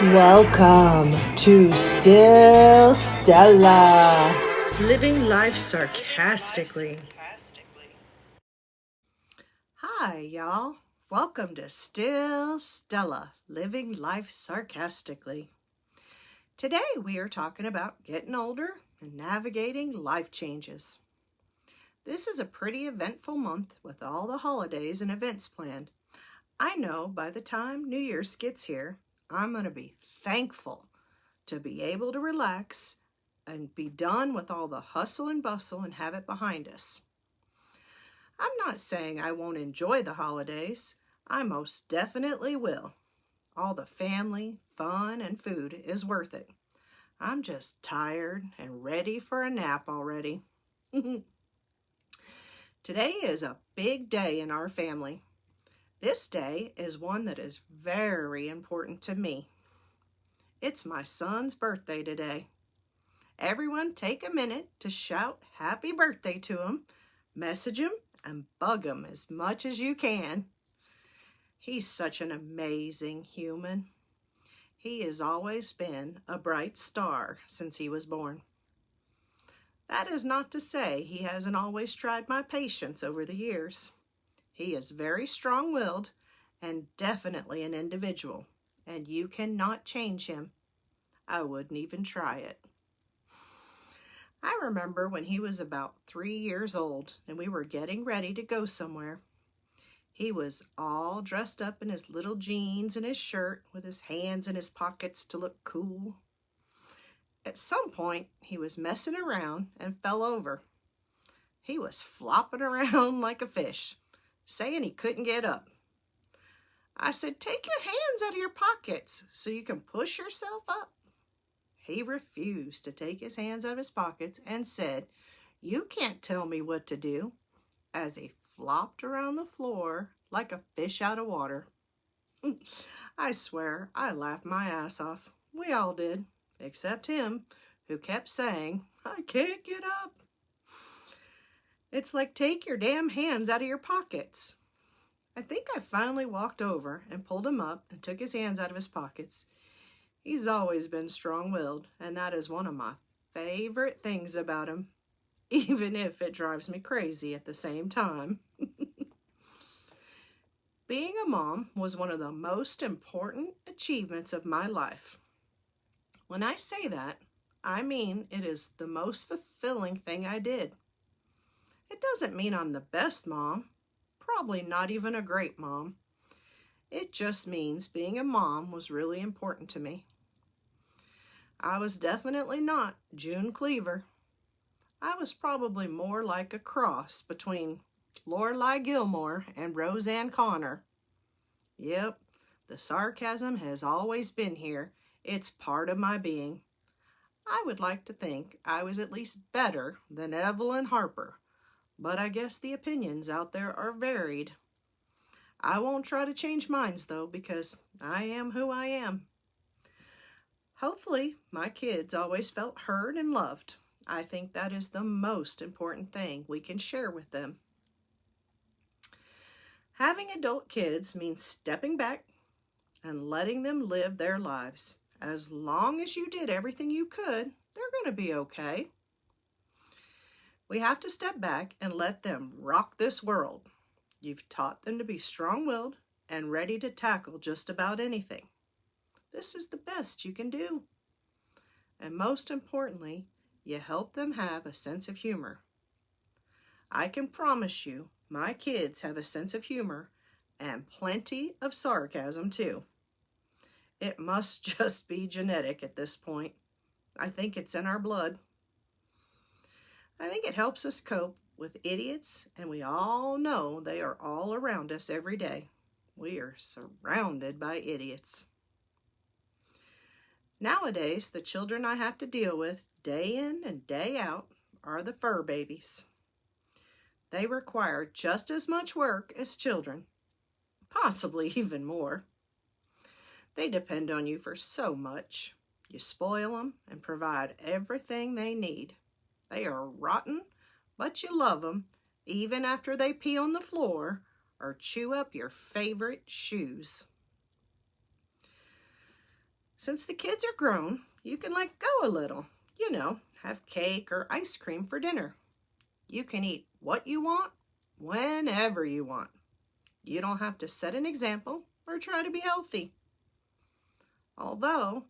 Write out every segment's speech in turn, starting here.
Welcome to Still Stella, living life sarcastically. Hi, y'all. Welcome to Still Stella, living life sarcastically. Today we are talking about getting older and navigating life changes. This is a pretty eventful month with all the holidays and events planned. I know by the time New Year's gets here, I'm going to be thankful to be able to relax and be done with all the hustle and bustle and have it behind us. I'm not saying I won't enjoy the holidays. I most definitely will. All the family, fun, and food is worth it. I'm just tired and ready for a nap already. Today is a big day in our family. This day is one that is very important to me. It's my son's birthday today. Everyone take a minute to shout happy birthday to him, message him, and bug him as much as you can. He's such an amazing human. He has always been a bright star since he was born. That is not to say he hasn't always tried my patience over the years. He is very strong-willed and definitely an individual, and you cannot change him. I wouldn't even try it. I remember when he was about 3 years old and we were getting ready to go somewhere. He was all dressed up in his little jeans and his shirt with his hands in his pockets to look cool. At some point, he was messing around and fell over. He was flopping around like a fish, saying he couldn't get up. I said, "Take your hands out of your pockets so you can push yourself up." He refused to take his hands out of his pockets and said, "You can't tell me what to do," as he flopped around the floor like a fish out of water. I swear, I laughed my ass off. We all did, except him, who kept saying, "I can't get up." It's like, take your damn hands out of your pockets. I think I finally walked over and pulled him up and took his hands out of his pockets. He's always been strong-willed, and that is one of my favorite things about him, even if it drives me crazy at the same time. Being a mom was one of the most important achievements of my life. When I say that, I mean it is the most fulfilling thing I did. It doesn't mean I'm the best mom, probably not even a great mom. It just means being a mom was really important to me. I was definitely not June Cleaver. I was probably more like a cross between Lorelai Gilmore and Roseanne Connor. Yep, the sarcasm has always been here. It's part of my being. I would like to think I was at least better than Evelyn Harper, but I guess the opinions out there are varied. I won't try to change minds though, because I am who I am. Hopefully, my kids always felt heard and loved. I think that is the most important thing we can share with them. Having adult kids means stepping back and letting them live their lives. As long as you did everything you could, they're going to be okay. We have to step back and let them rock this world. You've taught them to be strong-willed and ready to tackle just about anything. This is the best you can do. And most importantly, you help them have a sense of humor. I can promise you, my kids have a sense of humor and plenty of sarcasm too. It must just be genetic at this point. I think it's in our blood. I think it helps us cope with idiots, and we all know they are all around us every day. We are surrounded by idiots. Nowadays, the children I have to deal with day in and day out are the fur babies. They require just as much work as children, possibly even more. They depend on you for so much. You spoil them and provide everything they need. They are rotten, but you love them, even after they pee on the floor or chew up your favorite shoes. Since the kids are grown, you can let go a little. You know, have cake or ice cream for dinner. You can eat what you want, whenever you want. You don't have to set an example or try to be healthy. Although,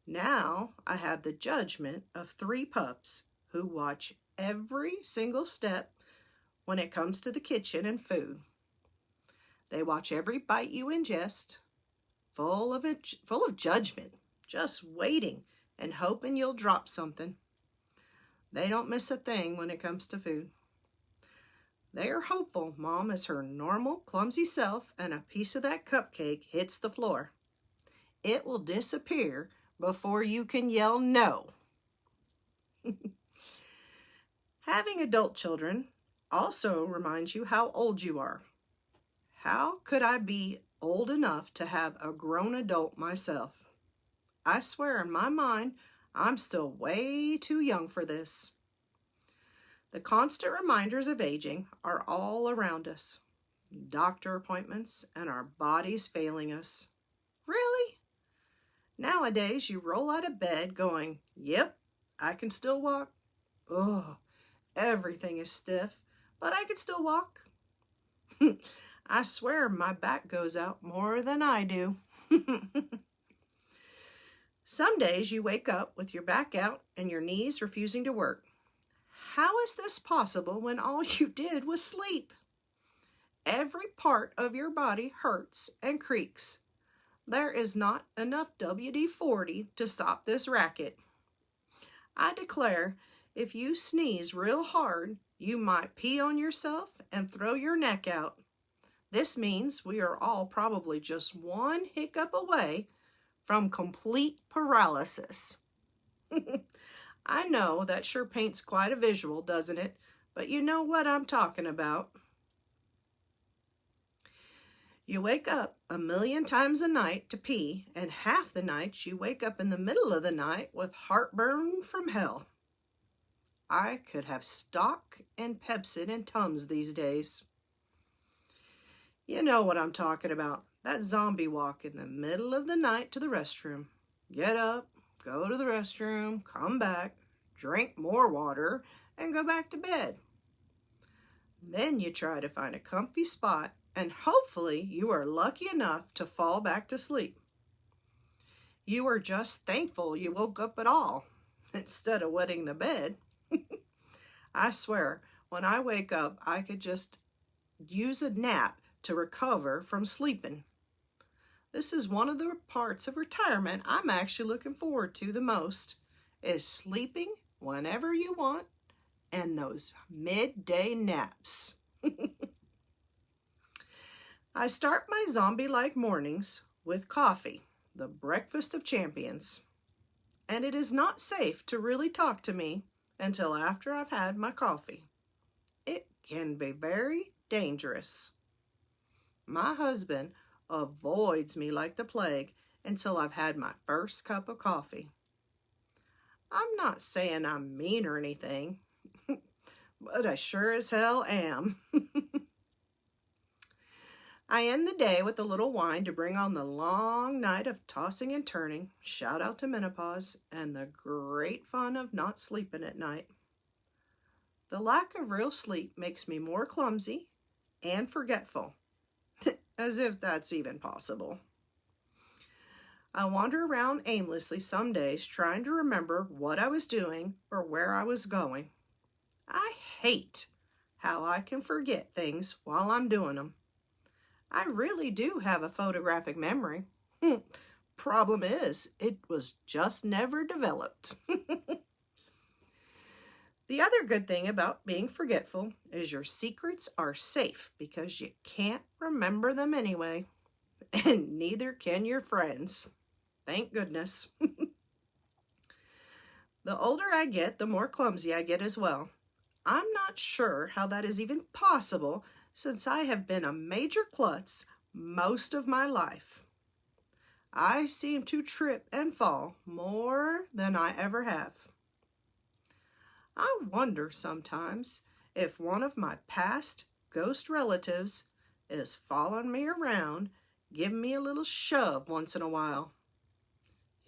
now I have the judgment of 3 pups who watch every single step when it comes to the kitchen and food. They watch every bite you ingest, full of judgment, just waiting and hoping you'll drop something. They don't miss a thing when it comes to food. They are hopeful Mom is her normal, clumsy self and a piece of that cupcake hits the floor. It will disappear before you can yell no. Having adult children also reminds you how old you are. How could I be old enough to have a grown adult myself? I swear in my mind, I'm still way too young for this. The constant reminders of aging are all around us. Doctor appointments and our bodies failing us. Really? Nowadays, you roll out of bed going, yep, I can still walk. Oh, everything is stiff, but I can still walk. I swear my back goes out more than I do. Some days you wake up with your back out and your knees refusing to work. How is this possible when all you did was sleep? Every part of your body hurts and creaks. There is not enough WD-40 to stop this racket. I declare, if you sneeze real hard, you might pee on yourself and throw your neck out. This means we are all probably just one hiccup away from complete paralysis. I know that sure paints quite a visual, doesn't it? But you know what I'm talking about. You wake up a million times a night to pee, and half the nights you wake up in the middle of the night with heartburn from hell. I could have stock and Pepsid and Tums these days. You know what I'm talking about. That zombie walk in the middle of the night to the restroom. Get up, go to the restroom, come back, drink more water, and go back to bed. Then you try to find a comfy spot, and hopefully you are lucky enough to fall back to sleep. You are just thankful you woke up at all, instead of wetting the bed. I swear, when I wake up, I could just use a nap to recover from sleeping. This is one of the parts of retirement I'm actually looking forward to the most, is sleeping whenever you want and those midday naps. I start my zombie-like mornings with coffee, the breakfast of champions. And it is not safe to really talk to me until after I've had my coffee. It can be very dangerous. My husband avoids me like the plague until I've had my first cup of coffee. I'm not saying I'm mean or anything, but I sure as hell am. I end the day with a little wine to bring on the long night of tossing and turning, shout out to menopause, and the great fun of not sleeping at night. The lack of real sleep makes me more clumsy and forgetful, as if that's even possible. I wander around aimlessly some days trying to remember what I was doing or where I was going. I hate how I can forget things while I'm doing them. I really do have a photographic memory. Problem is, it was just never developed. The other good thing about being forgetful is your secrets are safe because you can't remember them anyway, and neither can your friends. Thank goodness. The older I get, the more clumsy I get as well. I'm not sure how that is even possible since I have been a major klutz most of my life. I seem to trip and fall more than I ever have. I wonder sometimes if one of my past ghost relatives is following me around, giving me a little shove once in a while.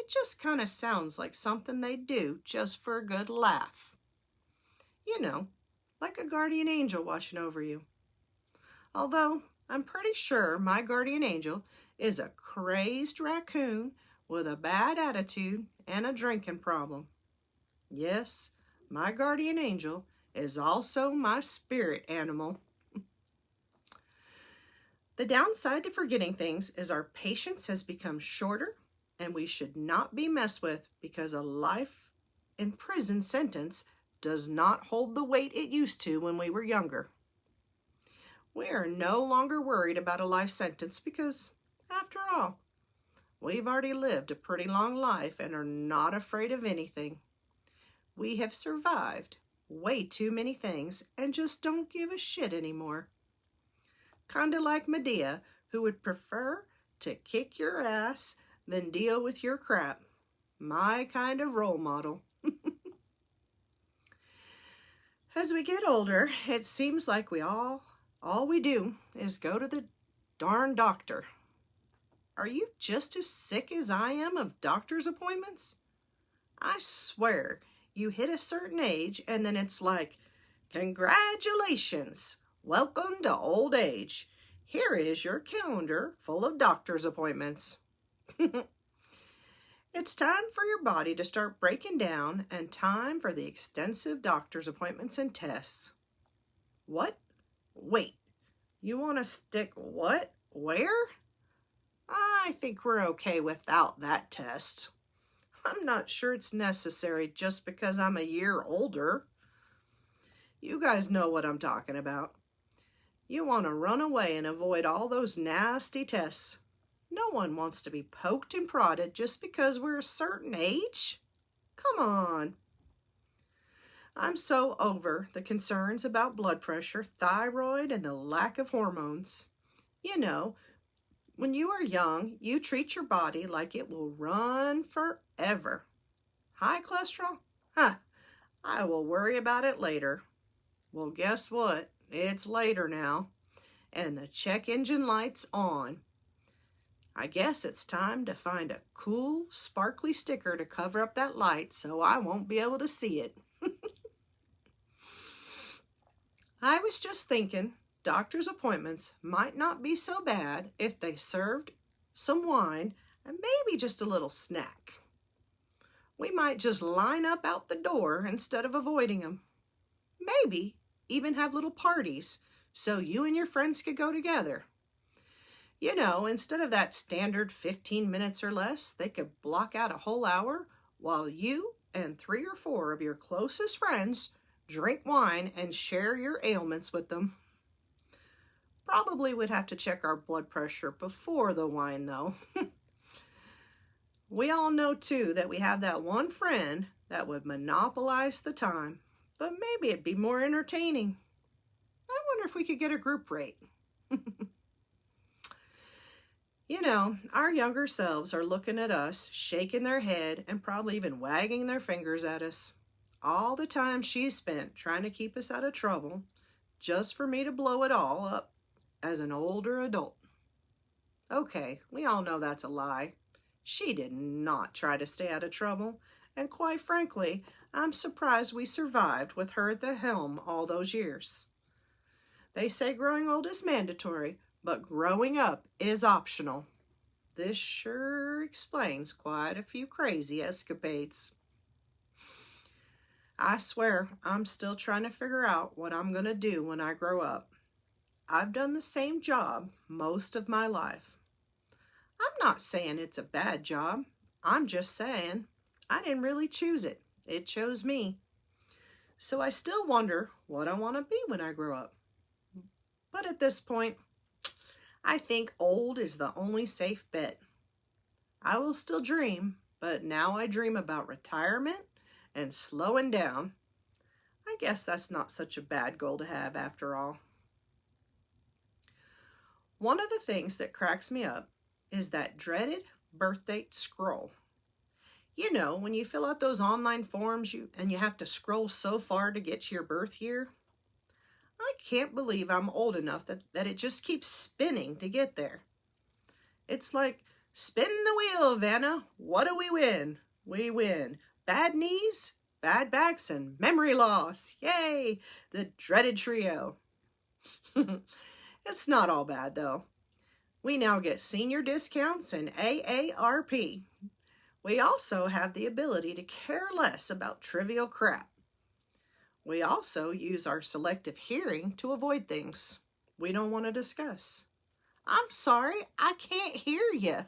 It just kind of sounds like something they do just for a good laugh. You know, like a guardian angel watching over you. Although, I'm pretty sure my guardian angel is a crazed raccoon with a bad attitude and a drinking problem. Yes, my guardian angel is also my spirit animal. The downside to forgetting things is our patience has become shorter, and we should not be messed with because a life in prison sentence does not hold the weight it used to when we were younger. We are no longer worried about a life sentence because, after all, we've already lived a pretty long life and are not afraid of anything. We have survived way too many things and just don't give a shit anymore. Kinda like Medea, who would prefer to kick your ass than deal with your crap. My kind of role model. As we get older, it seems like all we do is go to the darn doctor. Are you just as sick as I am of doctor's appointments? I swear, you hit a certain age and then it's like, congratulations, welcome to old age. Here is your calendar full of doctor's appointments. It's time for your body to start breaking down and time for the extensive doctor's appointments and tests. What? Wait, you want to stick what? Where? I think we're okay without that test. I'm not sure it's necessary just because I'm a year older. You guys know what I'm talking about. You want to run away and avoid all those nasty tests. No one wants to be poked and prodded just because we're a certain age. Come on. I'm so over the concerns about blood pressure, thyroid, and the lack of hormones. You know, when you are young, you treat your body like it will run forever. High cholesterol? Huh, I will worry about it later. Well, guess what? It's later now, and the check engine light's on. I guess it's time to find a cool, sparkly sticker to cover up that light so I won't be able to see it. I was just thinking doctor's appointments might not be so bad if they served some wine and maybe just a little snack. We might just line up out the door instead of avoiding them. Maybe even have little parties so you and your friends could go together. You know, instead of that standard 15 minutes or less, they could block out a whole hour while you and 3 or 4 of your closest friends drink wine and share your ailments with them. Probably would have to check our blood pressure before the wine, though. We all know, too, that we have that one friend that would monopolize the time, but maybe it'd be more entertaining. I wonder if we could get a group rate. You know, our younger selves are looking at us, shaking their head, and probably even wagging their fingers at us. All the time she's spent trying to keep us out of trouble, just for me to blow it all up as an older adult. Okay, we all know that's a lie. She did not try to stay out of trouble, and quite frankly, I'm surprised we survived with her at the helm all those years. They say growing old is mandatory, but growing up is optional. This sure explains quite a few crazy escapades. I swear I'm still trying to figure out what I'm going to do when I grow up. I've done the same job most of my life. I'm not saying it's a bad job. I'm just saying I didn't really choose it. It chose me. So I still wonder what I want to be when I grow up. But at this point, I think old is the only safe bet. I will still dream, but now I dream about retirement and slowing down. I guess that's not such a bad goal to have after all. One of the things that cracks me up is that dreaded birth date scroll. You know, when you fill out those online forms and you have to scroll so far to get to your birth year. I can't believe I'm old enough that it just keeps spinning to get there. It's like Spin the wheel, Vanna. What do we win? We win bad knees, bad backs, and memory loss. Yay! The dreaded trio. It's not all bad, though. We now get senior discounts and AARP. We also have the ability to care less about trivial crap. We also use our selective hearing to avoid things we don't want to discuss. I'm sorry, I can't hear you.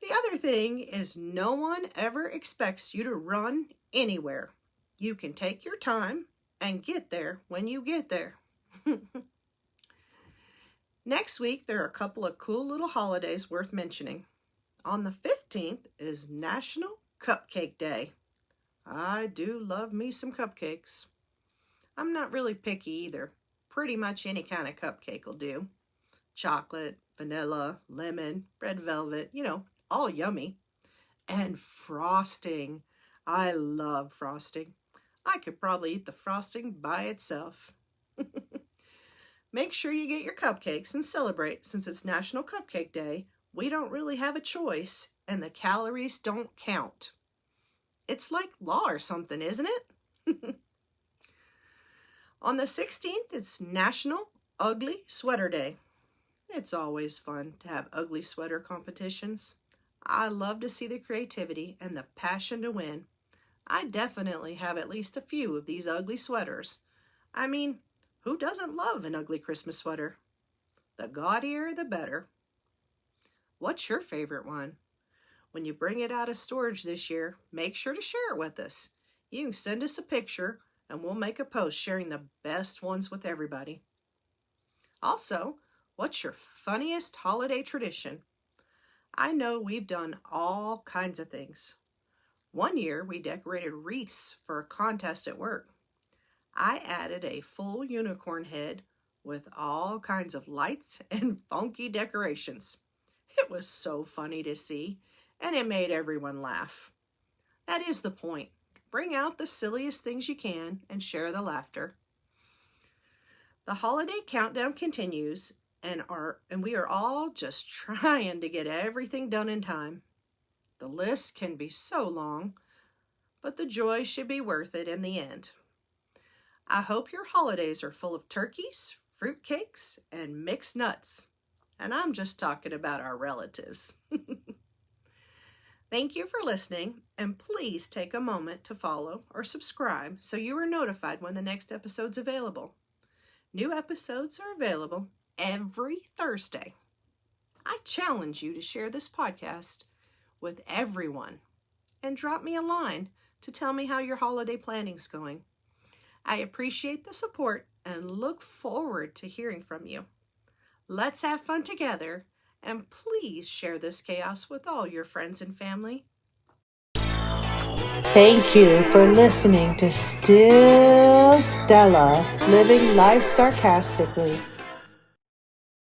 The other thing is no one ever expects you to run anywhere. You can take your time and get there when you get there. Next week, there are a couple of cool little holidays worth mentioning. On the 15th is National Cupcake Day. I do love me some cupcakes. I'm not really picky either. Pretty much any kind of cupcake will do. Chocolate, vanilla, lemon, red velvet, all yummy. And frosting. I love frosting. I could probably eat the frosting by itself. Make sure you get your cupcakes and celebrate. Since it's National Cupcake Day, we don't really have a choice and the calories don't count. It's like law or something, isn't it? On the 16th, it's National Ugly Sweater Day. It's always fun to have ugly sweater competitions. I love to see the creativity and the passion to win. I definitely have at least a few of these ugly sweaters. I mean, who doesn't love an ugly Christmas sweater? The gaudier, the better. What's your favorite one? When you bring it out of storage this year, make sure to share it with us. You can send us a picture and we'll make a post sharing the best ones with everybody. Also, what's your funniest holiday tradition? I know we've done all kinds of things. One year, we decorated wreaths for a contest at work. I added a full unicorn head with all kinds of lights and funky decorations. It was so funny to see, and it made everyone laugh. That is the point. Bring out the silliest things you can and share the laughter. The holiday countdown continues, and we are all just trying to get everything done in time. The list can be so long, but the joy should be worth it in the end. I hope your holidays are full of turkeys, fruitcakes, and mixed nuts. And I'm just talking about our relatives. Thank you for listening, and please take a moment to follow or subscribe so you are notified when the next episode's available. New episodes are available every Thursday. I challenge you to share this podcast with everyone and drop me a line to tell me how your holiday planning's going. I appreciate the support and look forward to hearing from you. Let's have fun together, and please share this chaos with all your friends and family. Thank you for listening to Still Stella, Living Life Sarcastically.